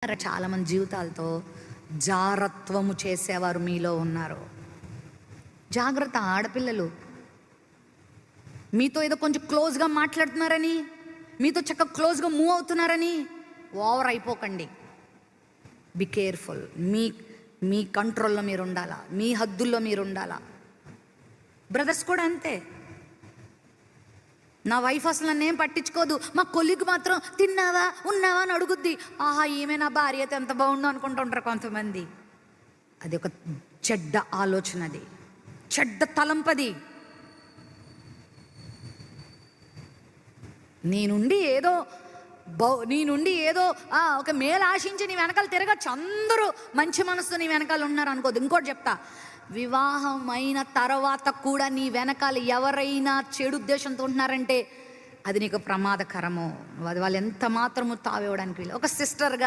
చాలామంది జీవితాలతో జారత్వము చేసేవారు మీలో ఉన్నారు. జాగ్రత్త. ఆడపిల్లలు మీతో ఏదో కొంచెం క్లోజ్గా మాట్లాడుతున్నారని, మీతో చక్కగా క్లోజ్గా మూవ్ అవుతున్నారని ఓవర్ అయిపోకండి. Be careful. మీ కంట్రోల్లో మీరు ఉండాలా, మీ హద్దుల్లో మీరు ఉండాలా. బ్రదర్స్ కూడా అంతే. నా వైఫ్ అసలు నన్నేం పట్టించుకోదు, మా కొలిగ్ మాత్రం తిన్నావా ఉన్నావా అని అడుగుద్ది. ఆహా, ఈమె నా భార్య అయితే ఎంత బాగుందో అనుకుంటుంటారు కొంతమంది. అది ఒక చెడ్డ ఆలోచన, అది చెడ్డ తలంపది. నీ నుండి ఏదో ఒక మేలు ఆశించి నీ వెనకాల తిరగచ్చు. అందరూ మంచి మనసుతో నీ వెనకాల ఉన్నారు అనుకోదు. ఇంకోటి చెప్తా, వివాహం అయిన తర్వాత కూడా నీ వెనకాల ఎవరైనా చెడు ఉద్దేశంతో ఉంటున్నారంటే అది నీకు ప్రమాదకరము. అది వాళ్ళు ఎంత మాత్రము తావివ్వడానికి వీళ్ళు. ఒక సిస్టర్గా